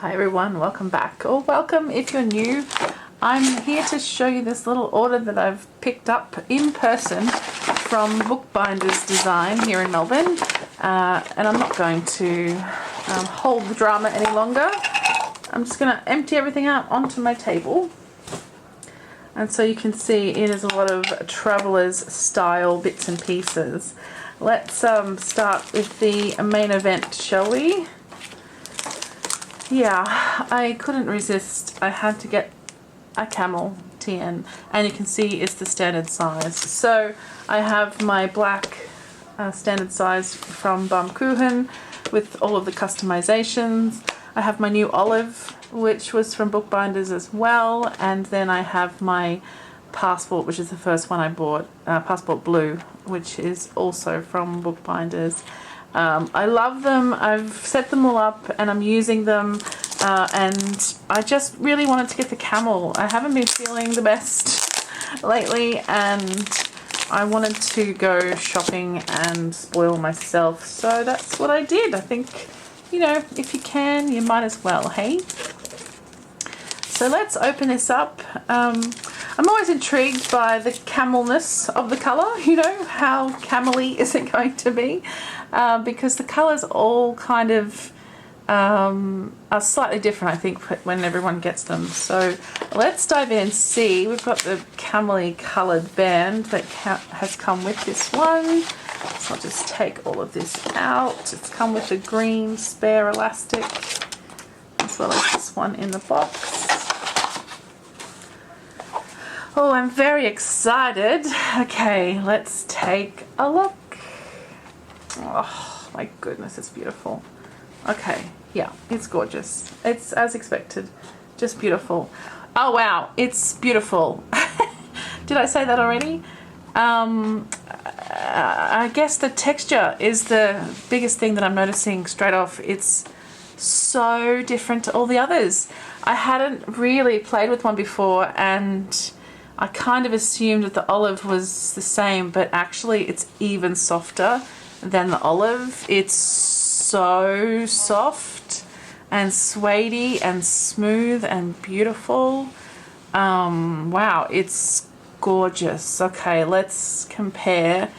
Hi everyone, welcome back, or welcome if you're new. I'm here to show you this little order that I've picked up in person from Bookbinders Design here in Melbourne, and I'm not going to hold the drama any longer. I'm just going to empty everything out onto my table, and so you can see it is a lot of Traveller's style bits and pieces. Let's start with the main event, shall we? Yeah, I couldn't resist. I had to get a camel TN, and you can see it's the standard size. So I have my black standard size from Baumkuchen with all of the customizations. I have my new olive, which was from Bookbinders as well, and then I have my passport, which is the first one I bought, passport blue, which is also from Bookbinders. I love them. I've set them all up and I'm using them, and I just really wanted to get the camel. I haven't been feeling the best lately and I wanted to go shopping and spoil myself, so that's what I did. I think, you know, if you can, you might as well, hey? So let's open this up. I'm always intrigued by the camelness of the colour, you know, how camely is it going to be? Because the colours all kind of are slightly different, I think, when everyone gets them. So let's dive in and see. We've got the camely coloured band that has come with this one. So I'll just take all of this out. It's come with a green spare elastic, as well as this one in the box. Oh, I'm very excited. Okay, let's take a look. Oh my goodness, it's beautiful. Okay, yeah, it's gorgeous. It's as expected, just beautiful. Oh wow, it's beautiful. Did I say that already? I guess the texture is the biggest thing that I'm noticing straight off. It's so different to all the others. I hadn't really played with one before, and I kind of assumed that the olive was the same, but actually it's even softer than the olive. It's so soft and suedey and smooth and beautiful. Wow, it's gorgeous. Okay, let's compare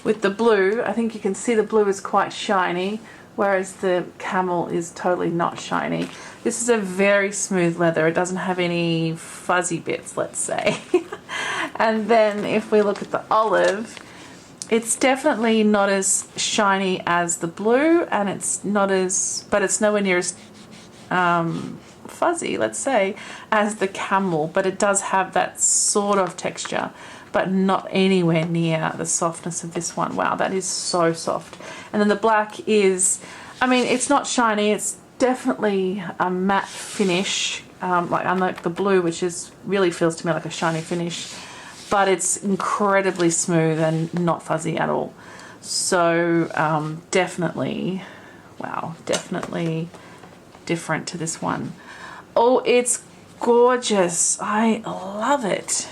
with the blue. I think you can see the blue is quite shiny, whereas the camel is totally not shiny. This is a very smooth leather. It doesn't have any fuzzy bits, let's say. And then if we look at the olive, it's definitely not as shiny as the blue, and but it's nowhere near as fuzzy, let's say, as the camel, but it does have that sort of texture, but not anywhere near the softness of this one. Wow, that is so soft. And then the black is, I mean, it's not shiny, it's definitely a matte finish, like unlike the blue, which really feels to me like a shiny finish, but it's incredibly smooth and not fuzzy at all. So definitely, wow, definitely different to this one. Oh, it's gorgeous. I love it.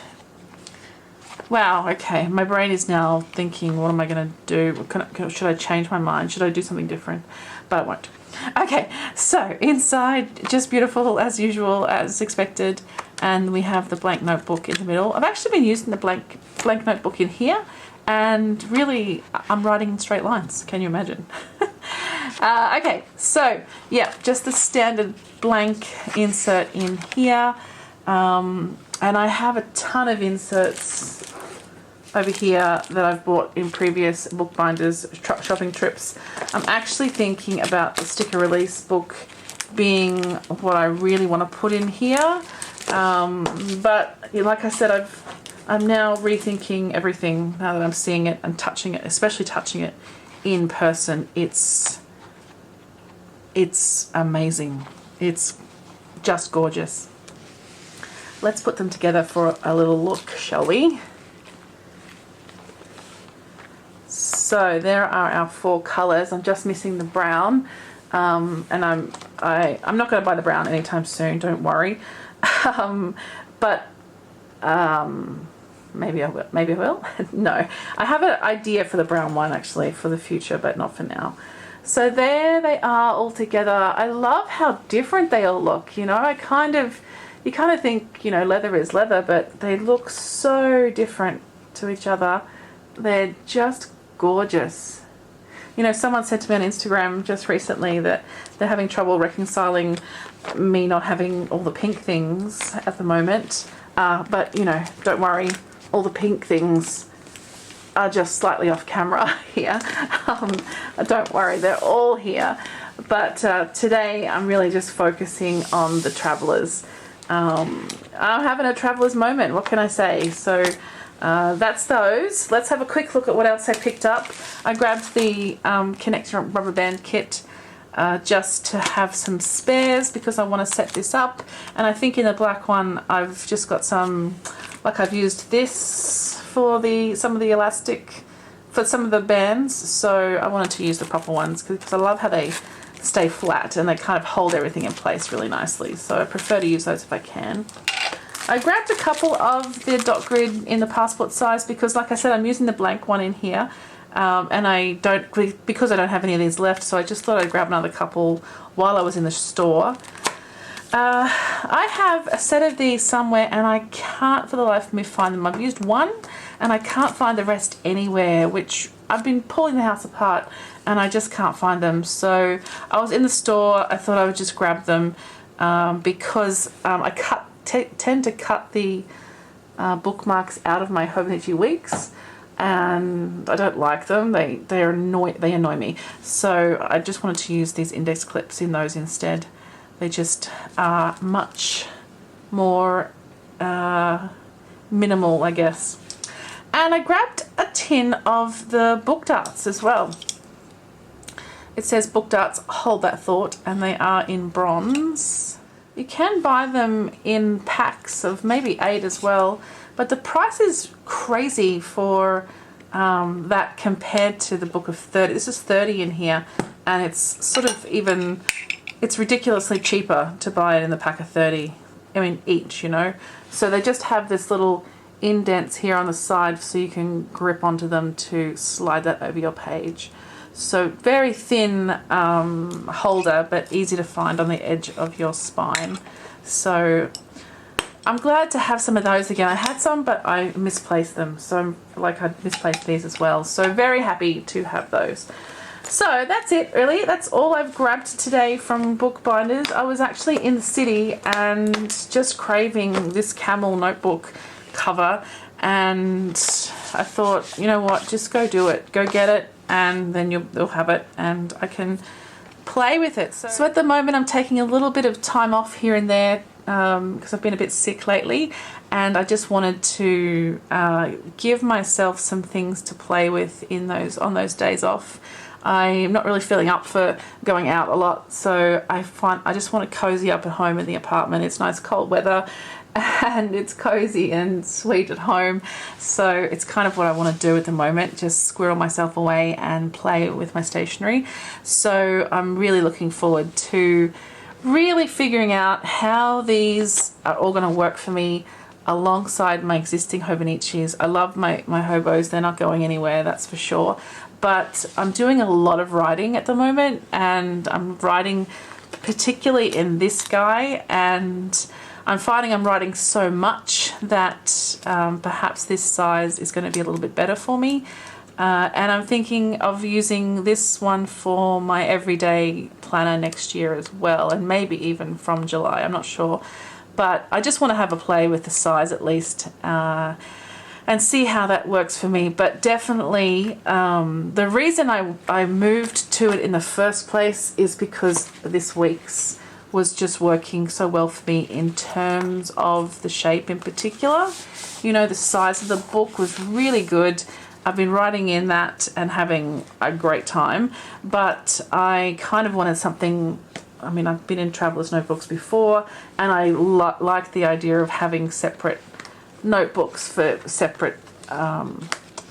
Wow, okay, my brain is now thinking, what am I going to do? Should I change my mind? Should I do something different? But I won't. Okay, so inside, just beautiful as usual, as expected, and we have the blank notebook in the middle. I've actually been using the blank notebook in here, and really, I'm writing in straight lines. Can you imagine? Okay, so yeah, just the standard blank insert in here, and I have a ton of inserts over here that I've bought in previous Bookbinders shopping trips. I'm actually thinking about the sticker release book being what I really want to put in here, but like I said, I'm now rethinking everything now that I'm seeing it and touching it, especially touching it in person. It's amazing. It's just gorgeous. Let's put them together for a little look, shall we? So there are our 4 colours. I'm just missing the brown, and I'm not going to buy the brown anytime soon. Don't worry, but maybe I will. Maybe I will. No, I have an idea for the brown one actually for the future, but not for now. So there they are all together. I love how different they all look, you know. You kind of think, you know, leather is leather, but they look so different to each other. They're just gorgeous. You know, someone said to me on Instagram just recently that they're having trouble reconciling me not having all the pink things at the moment. But, you know, don't worry, all the pink things are just slightly off camera here. Don't worry, they're all here. But today I'm really just focusing on the Travellers. I'm having a Travellers moment, what can I say? So that's those. Let's have a quick look at what else I picked up. I grabbed the connector rubber band kit just to have some spares because I want to set this up. And I think in the black one I've just got some, like I've used this for some of the elastic for some of the bands, so I wanted to use the proper ones because I love how they stay flat and they kind of hold everything in place really nicely, so I prefer to use those if I can. I grabbed a couple of the dot grid in the passport size because, like I said, I'm using the blank one in here, and because I don't have any of these left, so I just thought I'd grab another couple while I was in the store. I have a set of these somewhere and I can't for the life of me find them. I've used one and I can't find the rest anywhere, which I've been pulling the house apart and I just can't find them. So I was in the store, I thought I would just grab them because I tend to cut the bookmarks out of my Hobonichi Weeks, and I don't like them. They annoy me. So I just wanted to use these index clips in those instead. They just are much more minimal, I guess. And I grabbed a tin of the book darts as well. It says book darts, hold that thought, and they are in bronze. You can buy them in packs of maybe 8 as well, but the price is crazy for that compared to the book of 30. This is 30 in here, and it's sort of even... It's ridiculously cheaper to buy it in the pack of 30, I mean each, you know. So they just have this little indents here on the side so you can grip onto them to slide that over your page. So very thin holder, but easy to find on the edge of your spine. So I'm glad to have some of those again. I had some, but I misplaced them. So I misplaced these as well. So very happy to have those. So that's it really. That's all I've grabbed today from Bookbinders. I was actually in the city and just craving this camel notebook cover, and I thought, you know what, just go do it. Go get it, and then you'll have it and I can play with it. So at the moment I'm taking a little bit of time off here and there because I've been a bit sick lately, and I just wanted to give myself some things to play with on those days off. I'm not really feeling up for going out a lot, so I just want to cozy up at home in the apartment. It's nice cold weather and it's cozy and sweet at home, so it's kind of what I want to do at the moment, just squirrel myself away and play with my stationery. So I'm really looking forward to really figuring out how these are all going to work for me alongside my existing Hobonichis. I love my hobos, they're not going anywhere, that's for sure. But I'm doing a lot of writing at the moment, and I'm writing particularly in this guy, and I'm finding I'm writing so much that perhaps this size is going to be a little bit better for me. And I'm thinking of using this one for my everyday planner next year as well, and maybe even from July, I'm not sure. But I just want to have a play with the size at least, and see how that works for me. But definitely the reason I moved to it in the first place is because this week's was just working so well for me in terms of the shape in particular. You know, the size of the book was really good. I've been writing in that and having a great time, but I kind of wanted something. I mean, I've been in Traveller's notebooks before, and I like the idea of having separate notebooks for separate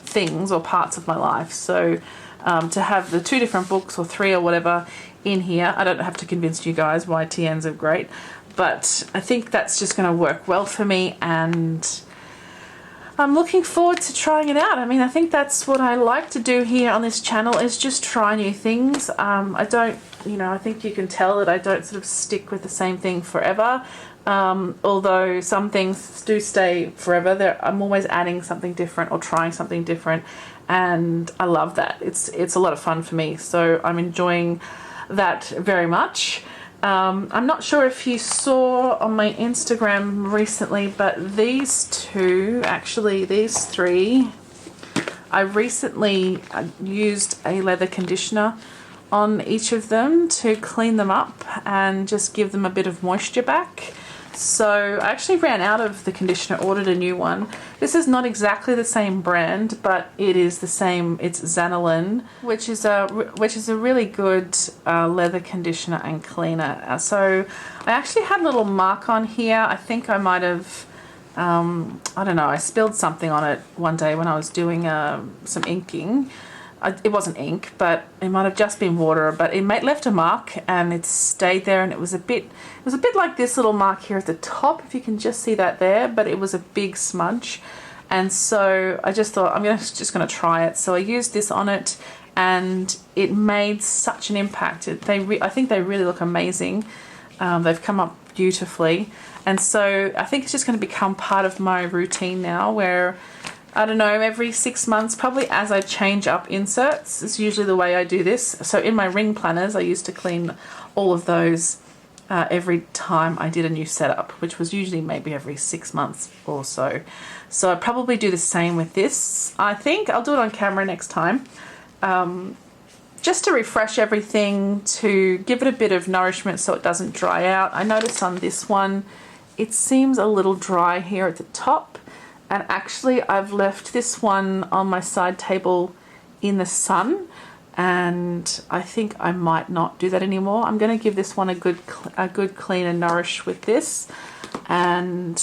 things or parts of my life. So to have the 2 different books or 3 or whatever in here, I don't have to convince you guys why TNs are great, but I think that's just going to work well for me, and I'm looking forward to trying it out. I mean, I think that's what I like to do here on this channel, is just try new things. I don't, you know, I think you can tell that I don't sort of stick with the same thing forever. Although some things do stay forever, I'm always adding something different or trying something different, and I love that. It's a lot of fun for me, so I'm enjoying that very much. I'm not sure if you saw on my Instagram recently, but these two, actually these three, I recently used a leather conditioner on each of them to clean them up and just give them a bit of moisture back. So I actually ran out of the conditioner, ordered a new one. This is not exactly the same brand, but it is the same. It's Xanilin, which is a really good leather conditioner and cleaner. So I actually had a little mark on here. I think I might have, I don't know, I spilled something on it one day when I was doing some inking. It wasn't ink, but it might have just been water, but it left a mark and it stayed there, and it was a bit like this little mark here at the top, if you can just see that there, but it was a big smudge. And so I just thought I'm just gonna try it. So I used this on it, and it made such an impact. I think they really look amazing. They've come up beautifully, and so I think it's just going to become part of my routine now, where I don't know, every 6 months, probably as I change up inserts, is usually the way I do this. So in my ring planners, I used to clean all of those every time I did a new setup, which was usually maybe every 6 months or so. So I probably do the same with this. I think I'll do it on camera next time, just to refresh everything, to give it a bit of nourishment so it doesn't dry out. I noticed on this one, it seems a little dry here at the top. And actually I've left this one on my side table in the sun, and I think I might not do that anymore. I'm going to give this one a good clean and nourish with this, and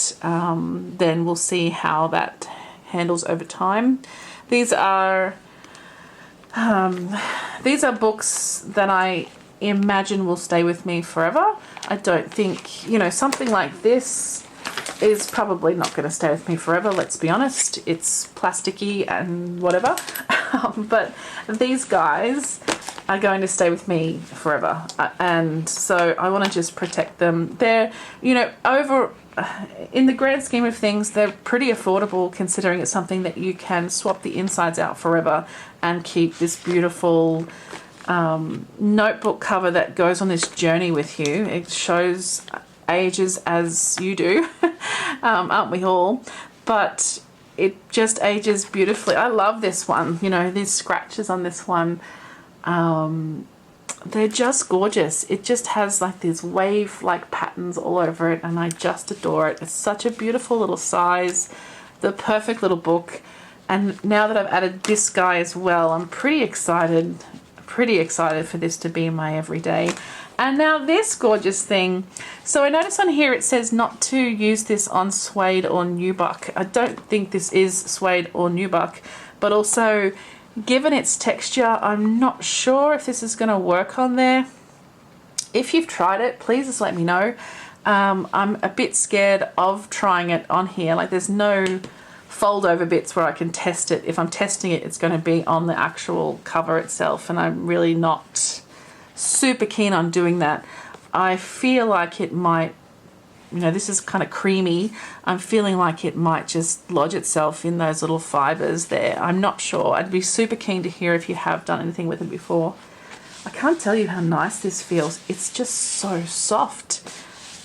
then we'll see how that handles over time. These are books that I imagine will stay with me forever. I don't think, you know, something like this is probably not going to stay with me forever, let's be honest. It's plasticky and whatever. But these guys are going to stay with me forever. And so I want to just protect them. They're, you know, in the grand scheme of things, they're pretty affordable, considering it's something that you can swap the insides out forever and keep this beautiful notebook cover that goes on this journey with you. It shows ages as you do, aren't we all? But it just ages beautifully. I love this one. You know, these scratches on this one, they're just gorgeous. It just has like these wave-like patterns all over it, and I just adore it. It's such a beautiful little size, the perfect little book. And now that I've added this guy as well, I'm pretty excited for this to be my everyday. And now this gorgeous thing. So I notice on here it says not to use this on suede or nubuck. I don't think this is suede or nubuck, but also given its texture, I'm not sure if this is going to work on there. If you've tried it, please just let me know. I'm a bit scared of trying it on here. Like, there's no fold over bits where I can test it. If I'm testing it, it's going to be on the actual cover itself, and I'm really not super keen on doing that. I feel like it might, you know, this is kind of creamy. I'm feeling like it might just lodge itself in those little fibers there. I'm not sure. I'd be super keen to hear if you have done anything with it before. I can't tell you how nice this feels. It's just so soft.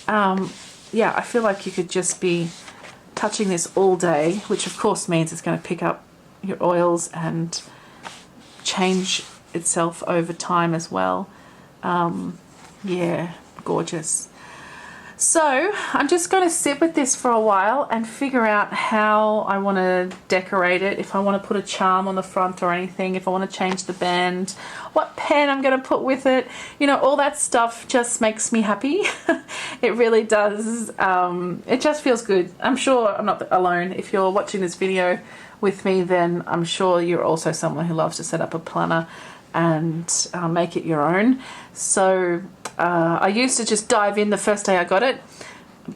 Yeah, I feel like you could just be touching this all day, which of course means it's going to pick up your oils and change itself over time as well. Yeah, gorgeous. So I'm just going to sit with this for a while and figure out how I want to decorate it, if I want to put a charm on the front or anything, if I want to change the band, what pen I'm going to put with it. You know, all that stuff just makes me happy. It really does. It just feels good. I'm sure I'm not alone. If you're watching this video with me, then I'm sure you're also someone who loves to set up a planner and make it your own. So I used to just dive in the first day I got it,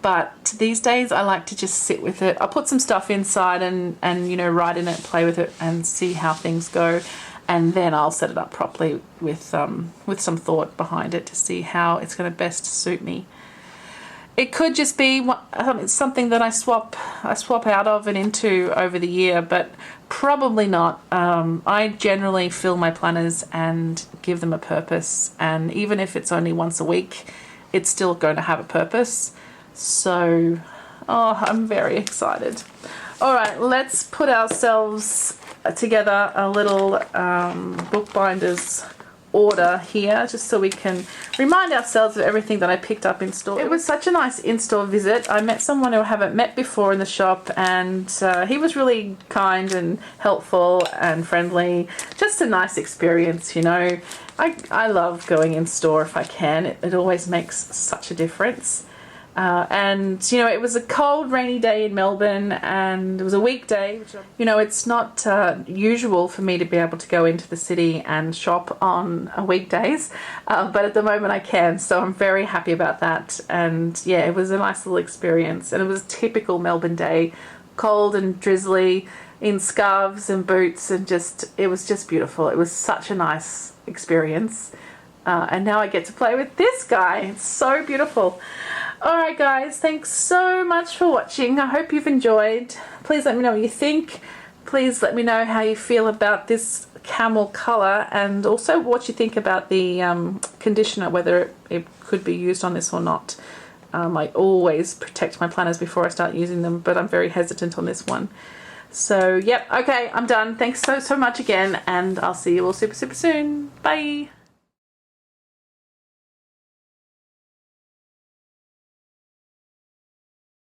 but these days I like to just sit with it. I'll put some stuff inside and you know, write in it, play with it and see how things go, and then I'll set it up properly with some thought behind it to see how it's going to best suit me. It could just be something that I swap out of and into over the year, but probably not. I generally fill my planners and give them a purpose, and even if it's only once a week, it's still going to have a purpose. So, oh, I'm very excited. All right, let's put ourselves together a little bookbinders order here, just so we can remind ourselves of everything that I picked up in store. It was such a nice in-store visit. I met someone who I haven't met before in the shop, and he was really kind and helpful and friendly. Just a nice experience, you know. I love going in store if I can. It always makes such a difference. And you know, it was a cold, rainy day in Melbourne, and it was a weekday. You know, it's not usual for me to be able to go into the city and shop on weekdays, but at the moment I can, so I'm very happy about that. And yeah, it was a nice little experience, and it was a typical Melbourne day, cold and drizzly, in scarves and boots, and it was just beautiful. It was such a nice experience. And now I get to play with this guy. It's so beautiful. Alright guys, thanks so much for watching. I hope you've enjoyed. Please let me know what you think. Please let me know how you feel about this camel colour, and also what you think about the conditioner, whether it could be used on this or not. I always protect my planners before I start using them, but I'm very hesitant on this one. So yep, okay, I'm done. Thanks so much again, and I'll see you all super soon. Bye!